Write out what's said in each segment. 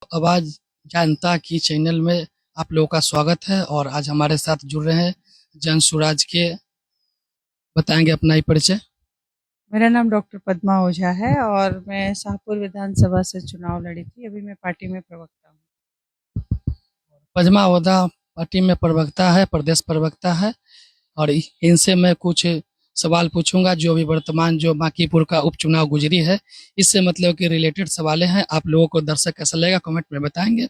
आवाज जनता की चैनल में आप लोगों का स्वागत है और आज हमारे साथ जुड़ रहे हैं जन सुराज के। बताएंगे अपना ही परिचय। मेरा नाम डॉक्टर पद्मा ओझा है और मैं शाहपुर विधानसभा से चुनाव लड़ी थी। अभी मैं पार्टी में प्रवक्ता हूँ। पद्मा ओझा पार्टी में प्रवक्ता है, प्रदेश प्रवक्ता है और इनसे मैं कुछ सवाल पूछूंगा जो अभी वर्तमान जो बांकीपुर का उपचुनाव गुजरी है, इससे मतलब कि रिलेटेड सवालें हैं। आप लोगों को दर्शक कैसा लगेगा कमेंट में बताएंगे।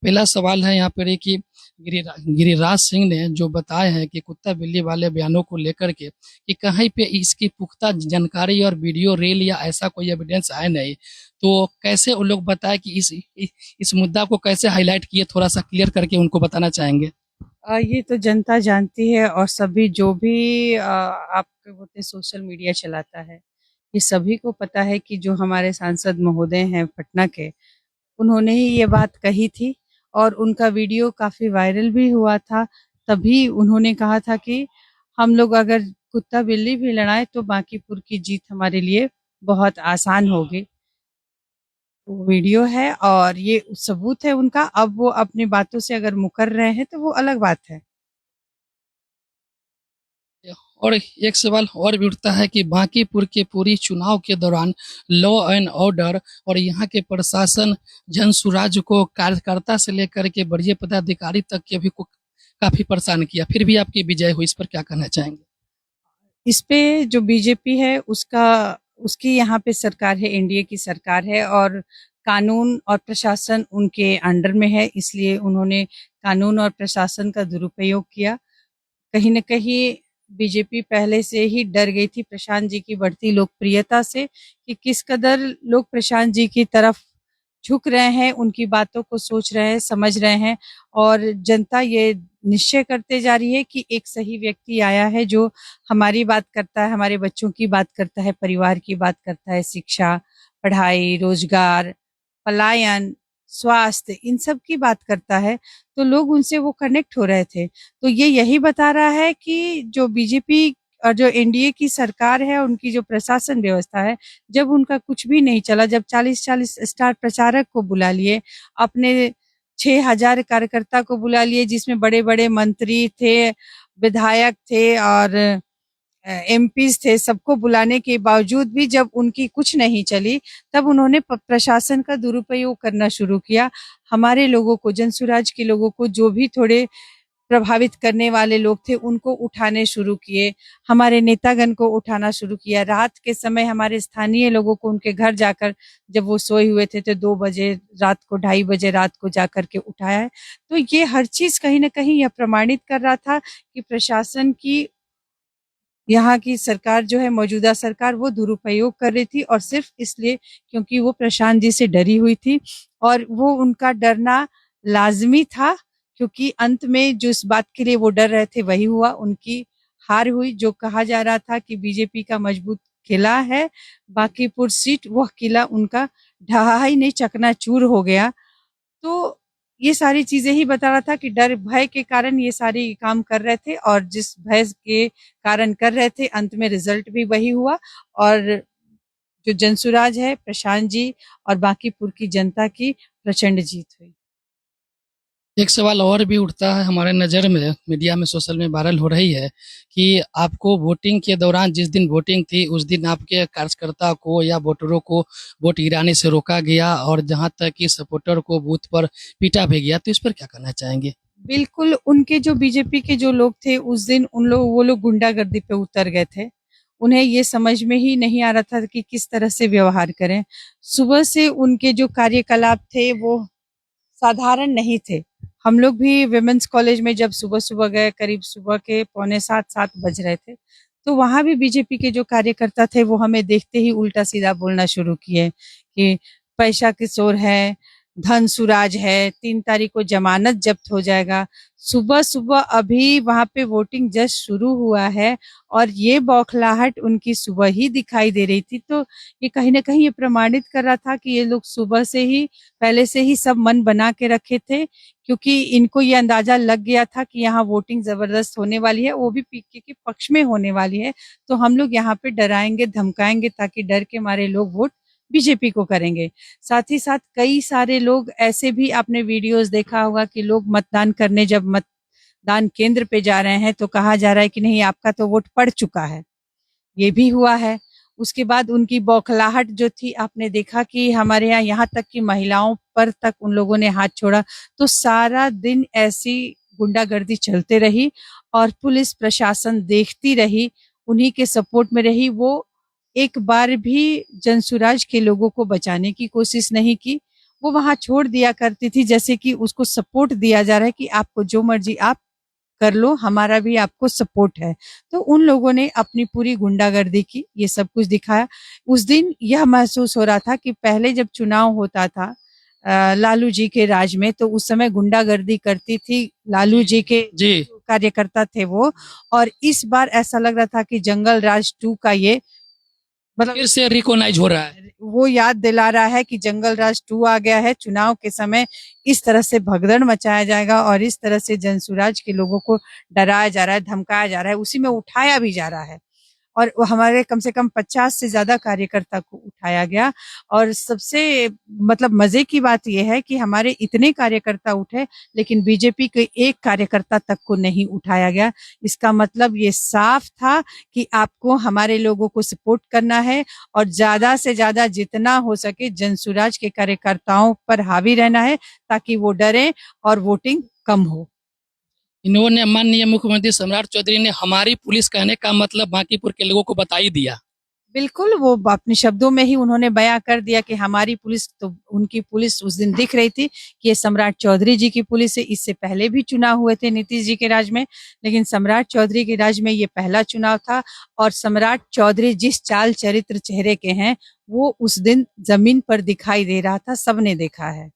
पहला सवाल है यहाँ पर कि गिरिराज सिंह ने जो बताए हैं कि कुत्ता बिल्ली वाले बयानों को लेकर के कि कहीं पे इसकी पुख्ता जानकारी और वीडियो रील या ऐसा कोई एविडेंस है नहीं, तो कैसे उन लोग बताए कि इस मुद्दा को कैसे हाईलाइट किए, थोड़ा सा क्लियर करके उनको बताना चाहेंगे। ये तो जनता जानती है और सभी जो भी आपके बोलते सोशल मीडिया चलाता है, ये सभी को पता है कि जो हमारे सांसद महोदय हैं पटना के, उन्होंने ही ये बात कही थी और उनका वीडियो काफ़ी वायरल भी हुआ था। तभी उन्होंने कहा था कि हम लोग अगर कुत्ता बिल्ली भी लड़ाएं तो बांकीपुर की जीत हमारे लिए बहुत आसान होगी। वीडियो है और ये सबूत है उनका। अब वो अपनी बातों से अगर मुकर रहे हैं तो वो अलग बात है। और एक सवाल और भी उठता है कि बांकीपुर के पूरी चुनाव के दौरान लॉ एंड ऑर्डर और यहाँ के प्रशासन जनसुराज को कार्यकर्ता से लेकर के बड़े पदाधिकारी तक के भी को काफी परेशान किया, फिर भी आपकी विजय हुई। इस पर क्या कहना चाहेंगे? इस पे जो बीजेपी है उसकी यहाँ पे सरकार है, एनडीए की सरकार है और कानून और प्रशासन उनके अंडर में है, इसलिए उन्होंने कानून और प्रशासन का दुरुपयोग किया। कहीं न कहीं बीजेपी पहले से ही डर गई थी प्रशांत जी की बढ़ती लोकप्रियता से कि किस कदर लोग प्रशांत जी की तरफ झुक रहे हैं, उनकी बातों को सोच रहे हैं, समझ रहे हैं और जनता ये निश्चय करते जा रही है कि एक सही व्यक्ति आया है जो हमारी बात करता है, हमारे बच्चों की बात करता है, परिवार की बात करता है, शिक्षा, पढ़ाई, रोजगार, पलायन, स्वास्थ्य, इन सब की बात करता है। तो लोग उनसे वो कनेक्ट हो रहे थे। तो ये यही बता रहा है कि जो बीजेपी और जो एनडीए की सरकार है, उनकी जो प्रशासन व्यवस्था है, जब उनका कुछ भी नहीं चला, जब 40-40 स्टार प्रचारक को बुला लिए, अपने 6,000 कार्यकर्ता को बुला लिए, जिसमें बड़े-बड़े मंत्री थे, विधायक थे और एमपीज थे, सबको बुलाने के बावजूद भी जब उनकी कुछ नहीं चली, तब उन्होंने प्रशासन का दुरुपयोग करना शुरू किया। हमारे लोगों को, जनसुराज के लोगों को, जो भी थोड़े प्रभावित करने वाले लोग थे, उनको उठाने शुरू किए, हमारे नेतागण को उठाना शुरू किया। रात के समय हमारे स्थानीय लोगों को उनके घर जाकर, जब वो सोए हुए थे तो 2 बजे रात को, 2:30 बजे रात को जाकर के उठाया है। तो ये हर चीज कहीं ना कहीं यह प्रमाणित कर रहा था कि प्रशासन की, यहाँ की सरकार जो है, मौजूदा सरकार, वो दुरुपयोग कर रही थी और सिर्फ इसलिए क्योंकि वो प्रशांत जी से डरी हुई थी और वो उनका डरना लाजमी था, क्योंकि अंत में जो इस बात के लिए वो डर रहे थे वही हुआ, उनकी हार हुई। जो कहा जा रहा था कि बीजेपी का मजबूत किला है बांकीपुर सीट, वह किला उनका ढहा ही नहीं, चकनाचूर हो गया। तो ये सारी चीजें ही बता रहा था कि डर भय के कारण ये सारी काम कर रहे थे और जिस भय के कारण कर रहे थे, अंत में रिजल्ट भी वही हुआ और जो जनसुराज है, प्रशांत जी और बांकीपुर की जनता की प्रचंड जीत हुई। एक सवाल और भी उठता है हमारे नज़र में, मीडिया में सोशल में वायरल हो रही है कि आपको वोटिंग के दौरान, जिस दिन वोटिंग थी उस दिन आपके कार्यकर्ता को या वोटरों को वोट गिराने से रोका गया और जहां तक कि सपोर्टर को बूथ पर पीटा भी गया, तो इस पर क्या कहना चाहेंगे? बिल्कुल, उनके जो बीजेपी के जो लोग थे उस दिन, वो लोग गुंडागर्दी पे उतर गए थे। उन्हें ये समझ में ही नहीं आ रहा था कि किस तरह से व्यवहार करें। सुबह से उनके जो कार्यकलाप थे वो साधारण नहीं थे। हम लोग भी विमेंस कॉलेज में जब सुबह-सुबह गए, करीब सुबह के पौने 7 बज रहे थे, तो वहाँ भी बीजेपी के जो कार्यकर्ता थे वो हमें देखते ही उल्टा-सीधा बोलना शुरू किए कि पैसा किशोर है, धन सुराज है, 3 तारीख को जमानत जब्त हो जाएगा। सुबह-सुबह अभी वहाँ पे वोटिंग जस्ट शुरू हुआ है और ये बौखलाहट उनकी सुबह ही दिखाई दे रही थी। तो ये कहीं न कहीं ये प्रमाणित कर रहा था कि ये लोग सुबह से ही, पहले से ही सब मन बना के रखे थे, क्योंकि इनको ये अंदाजा लग गया था कि यहाँ वोटिंग जबरदस्त होने वाली है, वो भी पीके के पक्ष में होने वाली है। तो हम लोग यहाँ पे डराएंगे, धमकाएंगे ताकि डर के मारे लोग वोट बीजेपी को करेंगे। साथ ही साथ कई सारे लोग ऐसे भी आपने वीडियोस देखा होगा कि लोग मतदान करने जब मतदान केंद्र पे जा रहे हैं तो कहा जा रहा है कि नहीं आपका तो वोट पड़ चुका है, ये भी हुआ है। उसके बाद उनकी बौखलाहट जो थी आपने देखा कि हमारे यहाँ तक कि महिलाओं पर तक उन लोगों ने हाथ छोड़ा। तो सारा दिन ऐसी गुंडागर्दी चलते रही और पुलिस प्रशासन देखती रही, उन्हीं के सपोर्ट में रही। वो एक बार भी जनसुराज के लोगों को बचाने की कोशिश नहीं की। वो वहां छोड़ दिया करती थी, जैसे कि उसको सपोर्ट दिया जा रहा है कि आपको जो मर्जी आप कर लो, हमारा भी आपको सपोर्ट है। तो उन लोगों ने अपनी पूरी गुंडागर्दी की, ये सब कुछ दिखाया। उस दिन यह महसूस हो रहा था कि पहले जब चुनाव होता था लालू जी के राज में, तो उस समय गुंडागर्दी करती थी लालू जी के जी कार्यकर्ता थे वो। और इस बार ऐसा लग रहा था कि जंगल राज 2 का ये मतलब फिर से रिकॉग्नाइज हो रहा है। वो याद दिला रहा है कि जंगल राज 2 आ गया है। चुनाव के समय इस तरह से भगदड़ मचाया जाएगा और इस तरह से जनसुराज के लोगों को डराया जा रहा है, धमकाया जा रहा है, उसी में उठाया भी जा रहा है। और वो हमारे कम से कम 50 से ज्यादा कार्यकर्ता को उठाया गया। और सबसे मतलब मजे की बात यह है कि हमारे इतने कार्यकर्ता उठे, लेकिन बीजेपी के एक कार्यकर्ता तक को नहीं उठाया गया। इसका मतलब ये साफ था कि आपको हमारे लोगों को सपोर्ट करना है और ज्यादा से ज्यादा जितना हो सके जनसुराज के कार्यकर्ताओं पर हावी रहना है, ताकि वो डरे और वोटिंग कम हो। इन्होंने माननीय मुख्यमंत्री सम्राट चौधरी ने हमारी पुलिस कहने का मतलब बांकीपुर के लोगों को बता ही दिया। बिल्कुल, वो अपने शब्दों में ही उन्होंने बयां कर दिया कि हमारी पुलिस, तो उनकी पुलिस उस दिन दिख रही थी कि ये सम्राट चौधरी जी की पुलिस है। इससे पहले भी चुनाव हुए थे नीतीश जी के राज में, लेकिन सम्राट चौधरी के राज में ये पहला चुनाव था। और सम्राट चौधरी जिस चाल चरित्र चेहरे के हैं, वो उस दिन जमीन पर दिखाई दे रहा था, सबने देखा है।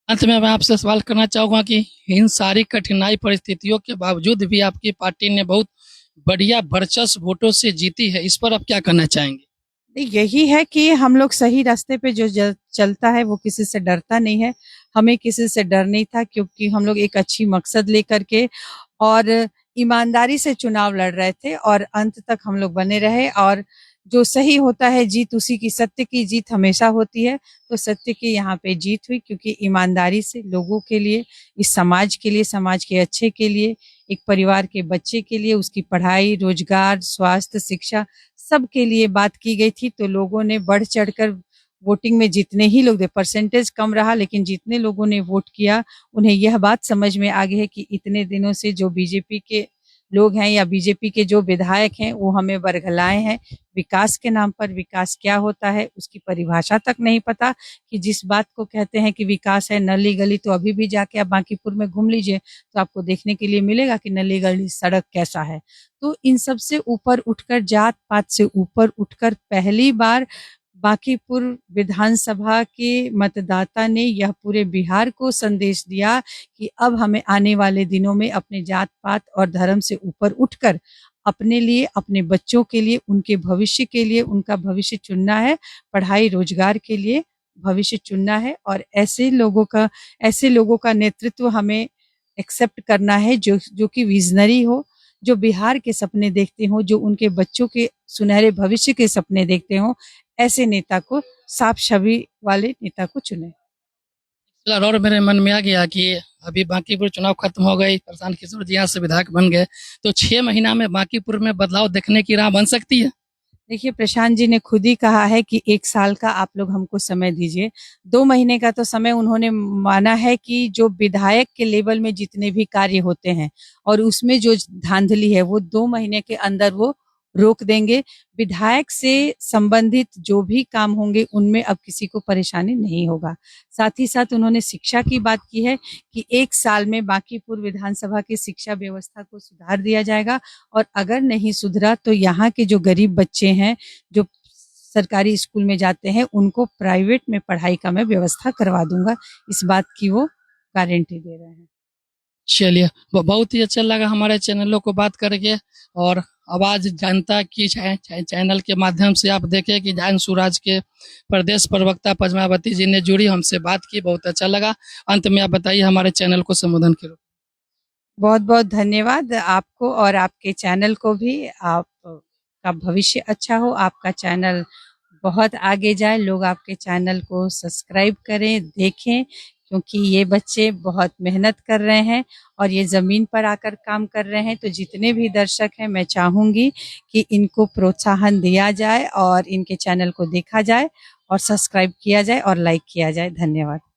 अंत में मैं आपसे सवाल करना चाहूंगा कि इन सारी कठिनाई परिस्थितियों के बावजूद भी आपकी पार्टी ने बहुत बढ़िया वर्चस्व वोटों से जीती है, इस पर आप क्या कहना चाहेंगे? यही है कि हम लोग सही रास्ते पे जो चलता है वो किसी से डरता नहीं है। हमें किसी से डर नहीं था, क्योंकि हम लोग एक अच्छी मकसद लेकर के और ईमानदारी से चुनाव लड़ रहे थे और अंत तक हम लोग बने रहे। और जो सही होता है जीत उसी की, सत्य की जीत हमेशा होती है। तो सत्य की यहाँ पे जीत हुई, क्योंकि ईमानदारी से लोगों के लिए, इस समाज के लिए, समाज के अच्छे के लिए, एक परिवार के बच्चे के लिए, उसकी पढ़ाई, रोजगार, स्वास्थ्य, शिक्षा, सबके लिए बात की गई थी। तो लोगों ने बढ़ चढ़कर वोटिंग में, जितने ही लोग, परसेंटेज कम रहा लेकिन जितने लोगों ने वोट किया, उन्हें यह बात समझ में आ गई है कि इतने दिनों से जो बीजेपी के लोग हैं या बीजेपी के जो विधायक हैं, वो हमें बरगलाए हैं। विकास के नाम पर विकास क्या होता है उसकी परिभाषा तक नहीं पता। कि जिस बात को कहते हैं कि विकास है नली गली, तो अभी भी जाके आप बांकीपुर में घूम लीजिए तो आपको देखने के लिए मिलेगा कि नली गली सड़क कैसा है। तो इन सब से ऊपर उठकर, जात पात से ऊपर उठकर, पहली बार बांकीपुर विधानसभा के मतदाता ने यह पूरे बिहार को संदेश दिया कि अब हमें आने वाले दिनों में अपने जात पात और धर्म से ऊपर उठकर अपने लिए, अपने बच्चों के लिए, उनके भविष्य के लिए, उनका भविष्य चुनना है। पढ़ाई रोजगार के लिए भविष्य चुनना है। और ऐसे लोगों का नेतृत्व हमें एक्सेप्ट करना है, जो कि विजनरी हो, जो बिहार के सपने देखते हो, जो उनके बच्चों के सुनहरे भविष्य के सपने देखते हो। ऐसे नेता को, साफ छवि वाले नेता को चुने। और मेरे मन में आ गया कि अभी बांकीपुर चुनाव खत्म हो गई, प्रशांत किशोर जी यहाँ से विधायक बन गए, तो 6 महीना में बांकीपुर में बदलाव देखने की राह बन सकती है। देखिए, प्रशांत जी ने खुद ही कहा है कि 1 साल का आप लोग हमको समय दीजिए। 2 महीने का तो समय उन्होंने माना है कि जो विधायक के लेवल में जितने भी कार्य होते हैं और उसमें जो धांधली है, वो 2 महीने के अंदर वो रोक देंगे। विधायक से संबंधित जो भी काम होंगे उनमें अब किसी को परेशानी नहीं होगा। साथ ही साथ उन्होंने शिक्षा की बात की है कि 1 साल में बांकीपुर विधानसभा की शिक्षा व्यवस्था को सुधार दिया जाएगा। और अगर नहीं सुधरा तो यहाँ के जो गरीब बच्चे हैं, जो सरकारी स्कूल में जाते हैं, उनको प्राइवेट में पढ़ाई का मैं व्यवस्था करवा दूंगा। इस बात की वो गारंटी दे रहे हैं। चलिए, बहुत ही अच्छा लगा हमारे चैनलों को बात करके। और आवाज जनता की चैनल के माध्यम से आप देखें कि जन सुराज के प्रदेश प्रवक्ता पद्मावती जी ने जुड़ी हमसे बात की, बहुत अच्छा लगा। अंत में आप बताइए हमारे चैनल को संबोधन करो। बहुत बहुत धन्यवाद आपको और आपके चैनल को भी। आप का भविष्य अच्छा हो, आपका चैनल बहुत आगे जाए। लोग आपके चैनल को सब्सक्राइब करें, देखें, क्योंकि ये बच्चे बहुत मेहनत कर रहे हैं और ये ज़मीन पर आकर काम कर रहे हैं। तो जितने भी दर्शक हैं, मैं चाहूँगी कि इनको प्रोत्साहन दिया जाए और इनके चैनल को देखा जाए और सब्सक्राइब किया जाए और लाइक किया जाए। धन्यवाद।